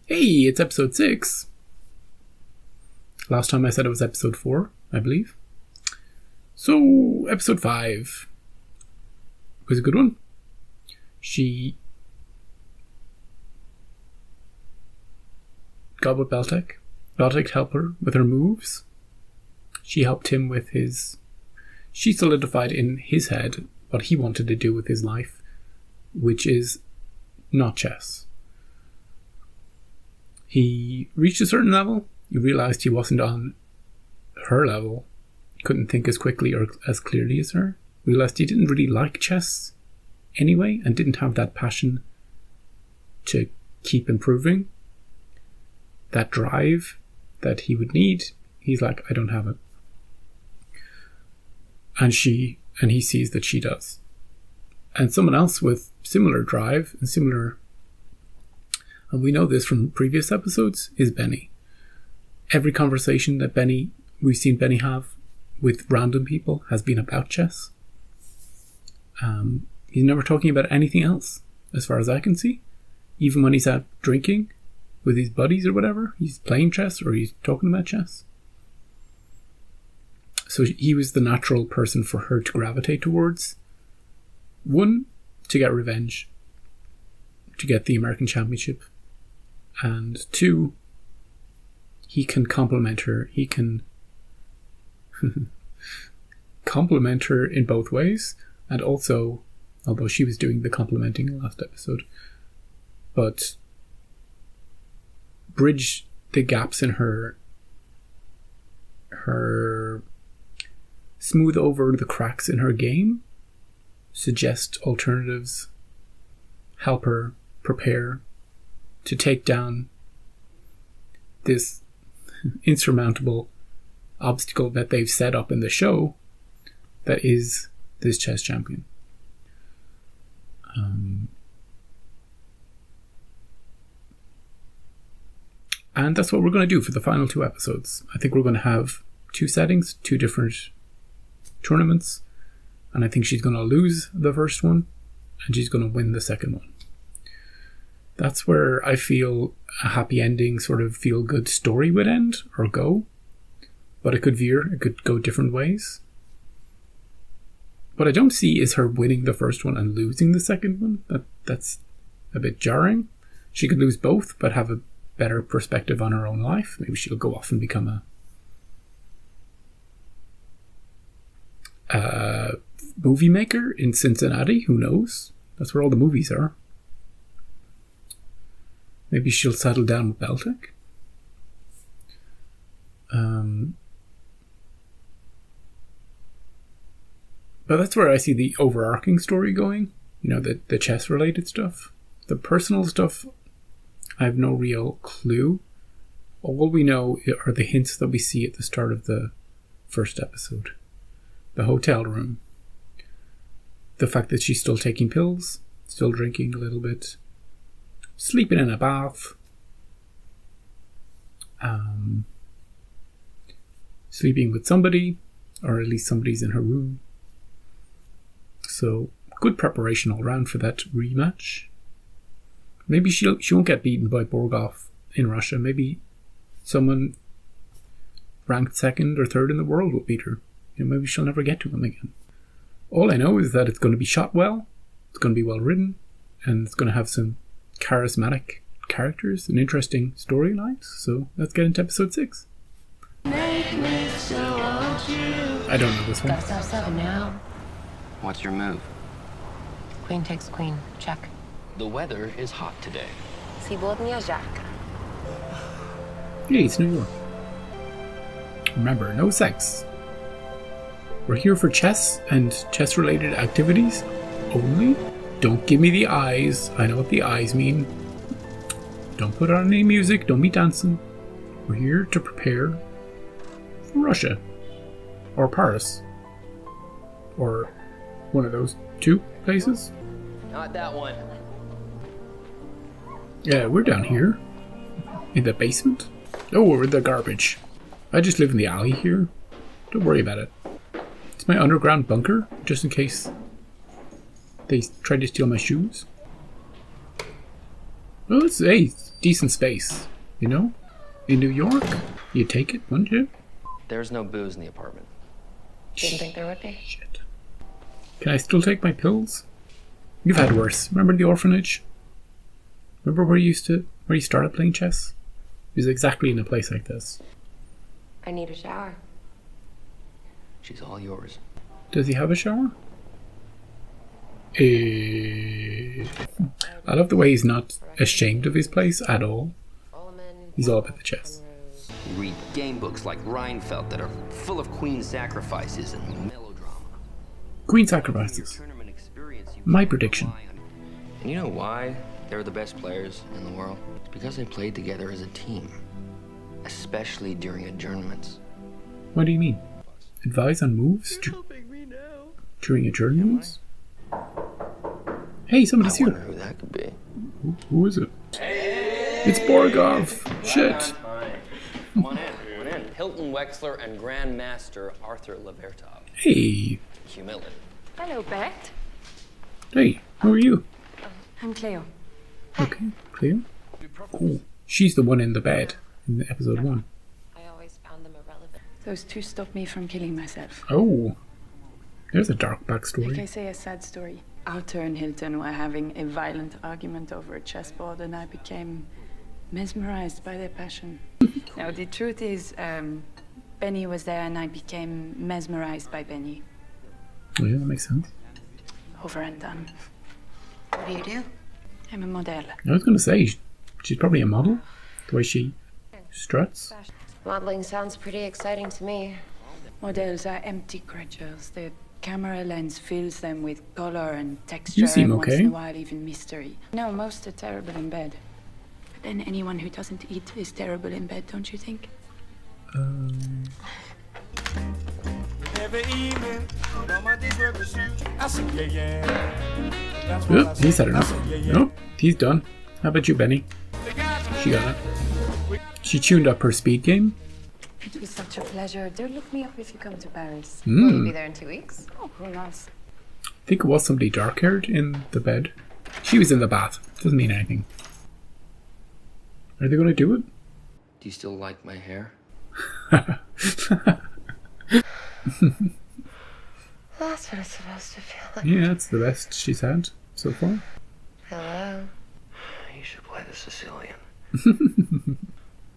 Hey, it's episode 6. Last time I said it was episode 4, I believe. So, episode 5 was a good one. She got with Beltek. Beltek helped her with her moves. She helped him with his... She solidified in his head what he wanted to do with his life, which is not chess. He reached a certain level. He realized he wasn't on her level. Couldn't think as quickly or as clearly as her. Realized he didn't really like chess anyway and didn't have that passion to keep improving. That drive that he would need. He's like, I don't have it. And he sees that she does. And someone else with similar drive and similar, and we know this from previous episodes, is Benny. Every conversation that we've seen Benny have with random people has been about chess. He's never talking about anything else, as far as I can see. Even when he's out drinking with his buddies or whatever, he's playing chess or he's talking about chess. So he was the natural person for her to gravitate towards. 1, to get revenge, to get the American Championship. And 2, he can compliment her. He can compliment her in both ways. And also, although she was doing the complimenting last episode, but bridge the gaps in her smooth over the cracks in her game, suggest alternatives, help her prepare to take down this insurmountable obstacle that they've set up in the show that is this chess champion. And that's what we're going to do for the final 2 episodes. I think we're going to have 2 settings, 2 different tournaments, and I think she's going to lose the first one and she's going to win the second one. That's where I feel a happy ending, sort of feel good story would end or go, but it could go different ways. What I don't see is her winning the first one and losing the second one. That's a bit jarring. She could lose both but have a better perspective on her own life. Maybe she'll go off and become a movie maker in Cincinnati. Who knows? That's where all the movies are. Maybe she'll settle down with Beltek. But that's where I see the overarching story going. You know, the chess related stuff. The personal stuff, I have no real clue. All we know are the hints that we see at the start of the first episode. The hotel room. The fact that she's still taking pills, still drinking a little bit, sleeping in a bath, sleeping with somebody, or at least somebody's in her room. So, good preparation all around for that rematch. Maybe she won't get beaten by Borgov in Russia. Maybe someone ranked 2nd or 3rd in the world will beat her. You know, maybe she'll never get to him again. All I know is that it's going to be shot well, it's going to be well written, and it's going to have some charismatic characters and interesting storylines. So let's get into episode 6. I don't know this one. Got us 7 now. What's your move? Queen takes queen. Check. The weather is hot today. Сегодня Jack. Hey, it's New York. Remember, no sex. We're here for chess and chess-related activities only. Don't give me the eyes. I know what the eyes mean. Don't put on any music. Don't be dancing. We're here to prepare for Russia. Or Paris. Or one of those 2 places. Not that one. Yeah, we're down here. In the basement. Oh, we're in the garbage. I just live in the alley here. Don't worry about it. It's my underground bunker, just in case they try to steal my shoes. Well, it's a decent space, you know? In New York, you take it, wouldn't you? There's no booze in the apartment. Didn't think there would be. Shit. Can I still take my pills? You've had worse. Remember the orphanage? Remember where you started playing chess? It was exactly in a place like this. I need a shower. She's all yours. Does he have a shower? I love the way he's not ashamed of his place at all. He's all about the chess. You read game books like Reinfeldt that are full of queen sacrifices and melodrama. Queen sacrifices. My prediction. And you know why they're the best players in the world? It's because they played together as a team. Especially during adjournments. What do you mean? Advise on moves during adjournments? Hey, somebody's I here. wonder who that could be. Who is it? It's Borgov. Shit. Come on in, come on in. Hilton Wexler and Grandmaster Arthur Levertov. Hey. Humility. Hello, Bert. Hey, who are you? I'm Cleo. Okay, Cleo. Oh, she's the one in the bed in episode 1. I always found them irrelevant. Those two stopped me from killing myself. Oh, there's a dark Like I backstory. say, a sad story. Arthur and Hilton were having a violent argument over a chessboard, and I became mesmerized by their passion. Now, the truth is, Benny was there, and I became mesmerized by Benny. Oh, yeah, that makes sense. Over and done. What do you do? I'm a model. I was going to say, she's probably a model. The way she struts. Modeling sounds pretty exciting to me. Models are empty creatures. The camera lens fills them with color and texture, You seem and once okay. in a while even mystery. No, most are terrible in bed. But then anyone who doesn't eat is terrible in bed, don't you think? Every evening, on my days work with you, I say yeah, yeah. That's what I Oop, say. he's had enough. I say, yeah, yeah. Nope, he's done. How about you, Benny? She got it. She tuned up her speed game. It was such a pleasure. Do look me up if you come to Paris. Will you be there in 2 weeks? Oh, who knows? I think it was somebody dark-haired in the bed. She was in the bath. Doesn't mean anything. Are they going to do it? Do you still like my hair? That's what it's supposed to feel like. Yeah, it's the best she's had so far. Hello. You should play the Sicilian.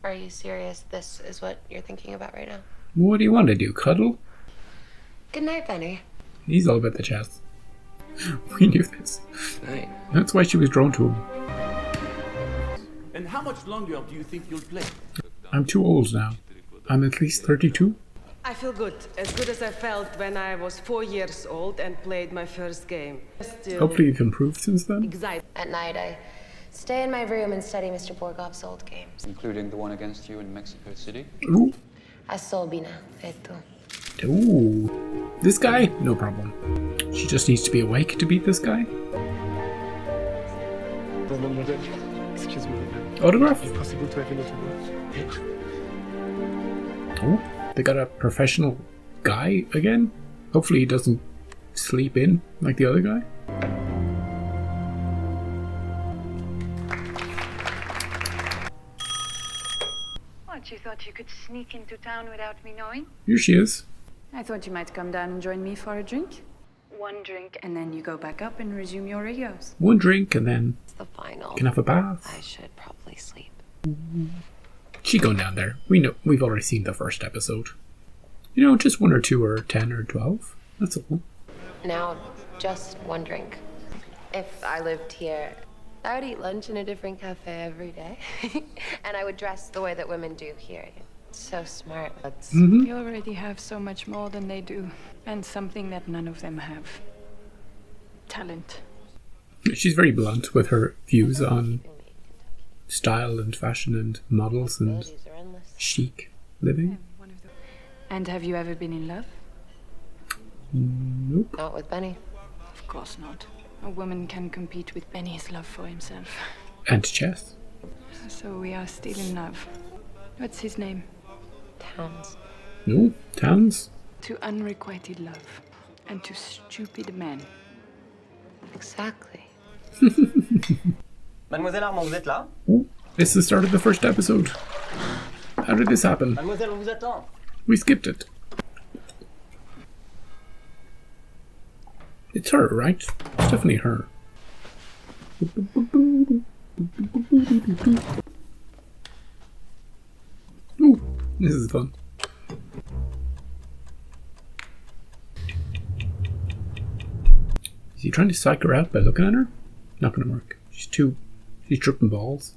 Are you serious? This is what you're thinking about right now? What do you want to do? Cuddle? Good night, Benny. He's all about the chess. We knew this. Hey, That's why she was drawn to him. And how much longer do you think you'll play? I'm too old now. I'm at least 32. I feel good, as good as I felt when I was 4 years old and played my first game. Still Hopefully you've improved since then. excited. At night, I stay in my room and study Mr. Borgov's old games. Including the one against you in Mexico City? Ooh. Asobina, e tu? Ooh. This guy? No problem. She just needs to be awake to beat this guy. Excuse me. Autograph? Possible to have an autograph? Oh, they got a professional guy again? Hopefully he doesn't sleep in like the other guy. What, you thought you could sneak into town without me knowing? Here she is. I thought you might come down and join me for a drink. One drink, and then you go back up and resume your regulars. One drink and then It's the final. you can have a bath. I should probably sleep. She going down there. We know. We've already seen the first episode. You know, just 1 or 2 or 10 or 12. That's all. Now, just one drink. If I lived here, I would eat lunch in a different cafe every day. And I would dress the way that women do here. So smart. That's You already have so much more than they do, and something that none of them have. Talent. She's very blunt with her views on style and fashion and models and abilities are endless. chic living. And have you ever been in love? Nope. Not with Benny. Of course not. A woman can compete with Benny's love for himself. And chess. So we are still in love. What's his name? Towns. No, Towns. To unrequited love. And to stupid men. Exactly. Mademoiselle Armand, vous êtes là? Ooh, this is the start of the first episode. How did this happen? Mademoiselle, on vous attend. We skipped it. It's her, right? It's definitely her. Ooh, this is fun. Is he trying to psych her out by looking at her? Not gonna work. She's tripping balls.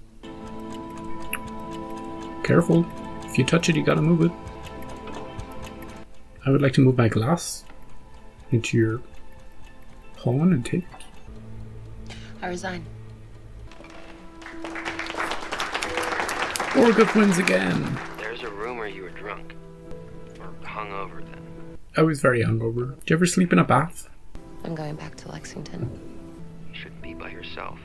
Careful. If you touch it, you gotta move it. I would like to move my glass into your pawn and take it. I resign. Orgulf wins again. There's a rumor you were drunk. Or hungover then. I was very hungover. Did you ever sleep in a bath? I'm going back to Lexington. You shouldn't be by yourself.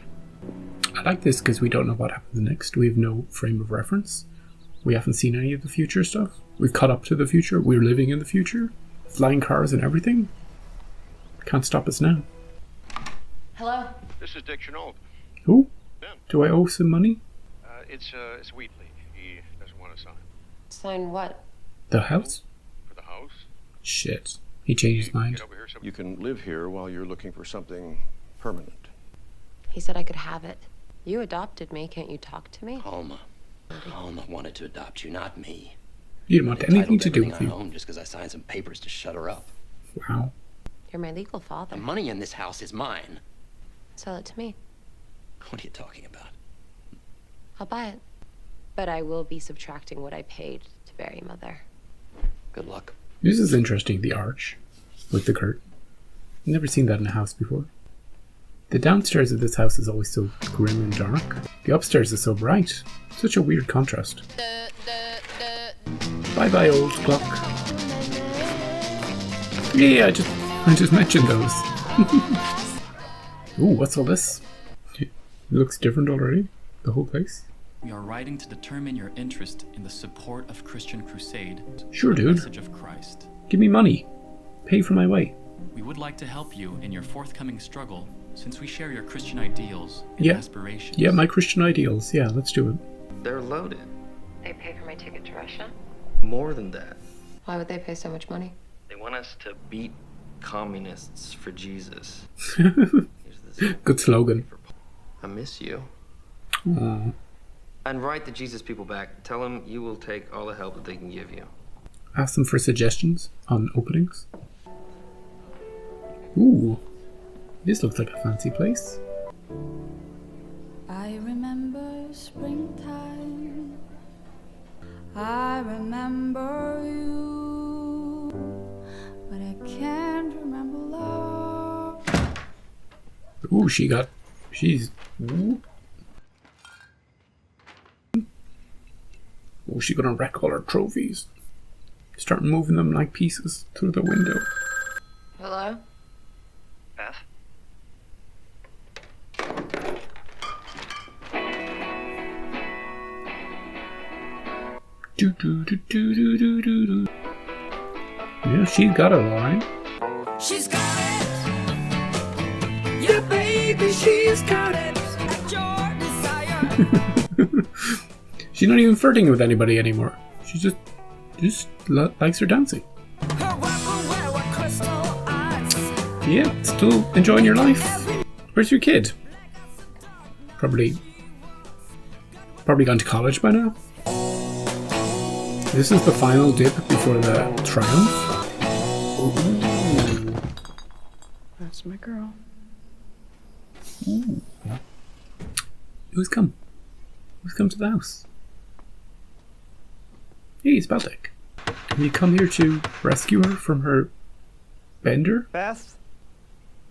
I like this because we don't know what happens next. We have no frame of reference. We haven't seen any of the future stuff. We've caught up to the future. We're living in the future. Flying cars and everything. Can't stop us now. Hello? This is Dick Chenault. Who? Ben. Do I owe some money? It's Wheatley. He doesn't want to sign. Sign what? The house? For the house? Shit. He changed his mind. Get over here so you can live here while you're looking for something permanent. He said I could have it. You adopted me. Can't you talk to me? Alma wanted to adopt you, not me. You didn't want anything to do with you. Home just because I signed some papers to shut her up. Wow. You're my legal father. The money in this house is mine. Sell it to me. What are you talking about? I'll buy it. But I will be subtracting what I paid to bury Mother. Good luck. This is interesting, the arch with the curtain. I've never seen that in a house before. The downstairs of this house is always so grim and dark. The upstairs is so bright. Such a weird contrast. Bye bye, old clock. Yeah, I just mentioned those. Ooh, what's all this? It looks different already. The whole place. We are writing to determine your interest in the support of Christian crusade. Sure, the dude. Message of Christ. Give me money. Pay for my way. We would like to help you in your forthcoming struggle, since we share your Christian ideals and aspirations. Yeah, my Christian ideals. Yeah, let's do it. They're loaded. They pay for my ticket to Russia? More than that. Why would they pay so much money? They want us to beat communists for Jesus. Good slogan. I miss you. Aww. And write the Jesus people back. Tell them you will take all the help that they can give you. Ask them for suggestions on openings. Ooh, this looks like a fancy place. I remember springtime. I remember you, but I can't remember love. Ooh, she's. Ooh. Oh, she's gonna wreck all her trophies. Start moving them like pieces through the window. Hello? Beth? Do do do do do do do do. Yeah, she's got it all right. She's got it. Yeah, baby, she's got it. At your desire. She's not even flirting with anybody anymore. She just likes her dancing. Yeah, still enjoying your life. Where's your kid? Probably gone to college by now. This is the final dip before the triumph. Ooh. That's my girl. Ooh. Who's come? Who's come to the house? Hey, Speltic. Have you come here to rescue her from her bender? Beth?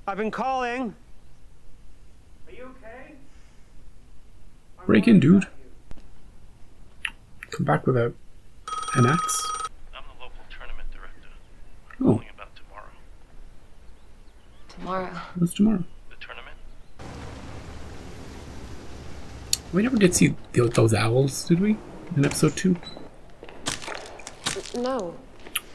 I've been calling. Are you okay? Break in, dude. Come back without an axe. I'm the local tournament director. Oh. Calling about tomorrow. Tomorrow? What's tomorrow? The tournament? We never did see those owls, did we? In episode 2? No.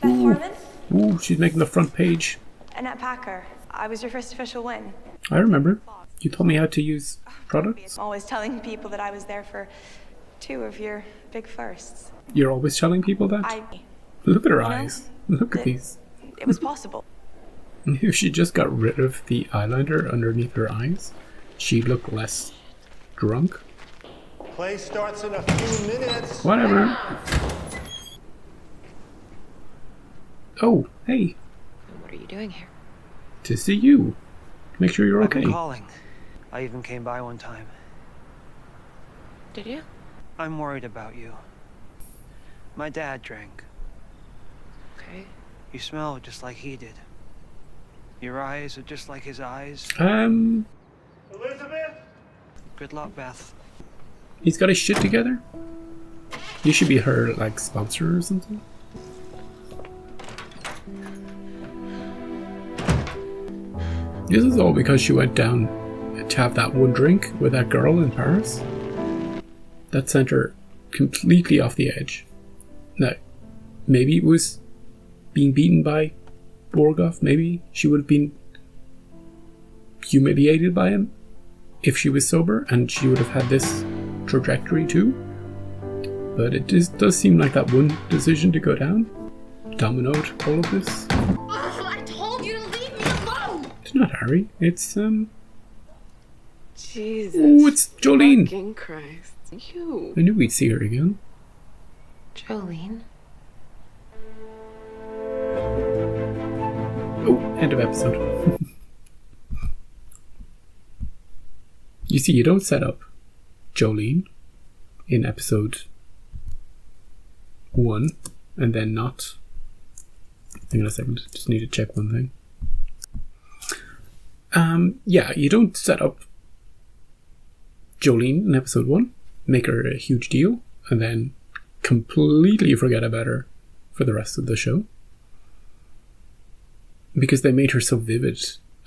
Beth Harmon? Ooh, she's making the front page. Annette Packer. I was your first official win. I remember. You told me how to use products? I'm always telling people that I was there for 2 of your big firsts. You're always telling people that? Look at her eyes. Look at these. It was possible. If she just got rid of the eyeliner underneath her eyes, she'd look less drunk. Play starts in a few minutes. Whatever. Oh, hey. What are you doing here? To see you. Make sure you're I've been okay. calling. I even came by one time. Did you? I'm worried about you. My dad drank. Okay. You smell just like he did. Your eyes are just like his eyes. Elizabeth? Good luck, Beth. He's got his shit together. You should be her, like, sponsor or something. This is all because she went down to have that one drink with that girl in Paris. That sent her completely off the edge. Now, maybe it was being beaten by Borgoff. Maybe she would have been humiliated by him if she was sober, and she would have had this trajectory too. But it does seem like that one decision to go down dominoed all of this. I told you to leave me alone! It's not Harry. It's Jesus. Oh, it's Jolene. Fucking Christ. You. I knew we'd see her again. Jolene? Oh, end of episode. You see, you don't set up Jolene in episode 1 and then not. Hang on a second, just need to check one thing. Yeah, you don't set up Jolene in episode 1, make her a huge deal, and then completely forget about her for the rest of the show. Because they made her so vivid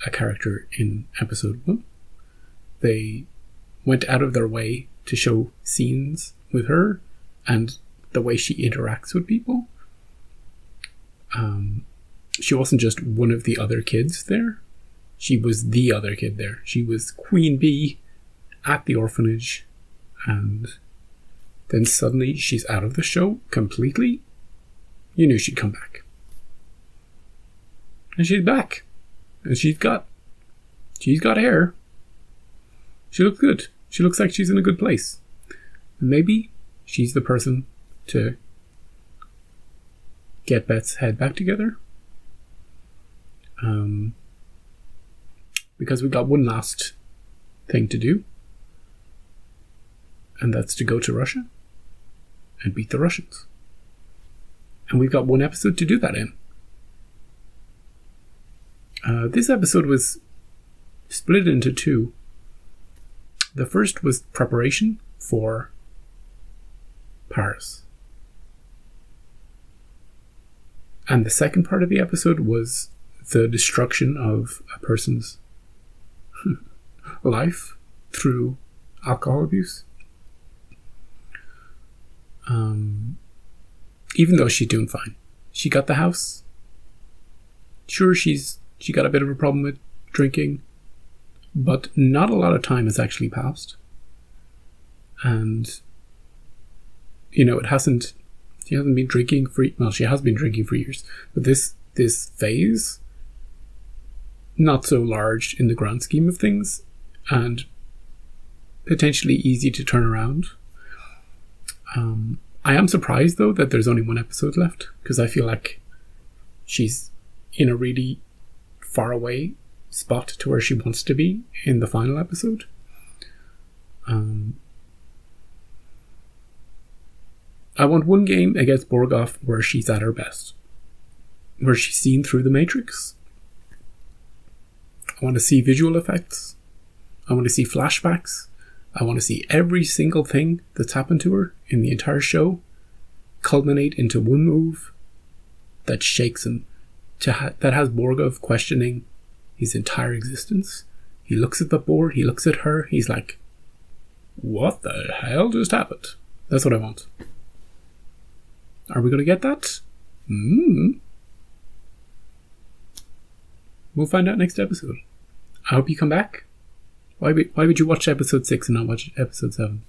a character in episode 1. They went out of their way to show scenes with her and the way she interacts with people. She wasn't just one of the other kids there. She was the other kid there. She was Queen Bee at the orphanage, and then suddenly she's out of the show completely. You knew she'd come back. And she's back. And she's got hair. She looks good. She looks like she's in a good place. And maybe she's the person to get Beth's head back together. Because we've got one last thing to do. And that's to go to Russia and beat the Russians. And we've got one episode to do that in. This episode was split into 2. The first was preparation for Paris. And the second part of the episode was the destruction of a person's life through alcohol abuse. Even though she's doing fine. She got the house. Sure, she got a bit of a problem with drinking, but not a lot of time has actually passed. And, you know, she hasn't been drinking she has been drinking for years, but this phase, not so large in the grand scheme of things, and potentially easy to turn around. I am surprised, though, that there's only one episode left, because I feel like she's in a really far away spot to where she wants to be in the final episode. I want one game against Borgoff where she's at her best, where she's seen through the Matrix. I want to see visual effects. I want to see flashbacks. I want to see every single thing that's happened to her in the entire show culminate into one move that shakes him, that has Borgoff questioning his entire existence. He looks at the board, he looks at her, he's like, what the hell just happened? That's what I want. Are we going to get that? We'll find out next episode. I hope you come back. Why would you watch episode 6 and not watch episode 7?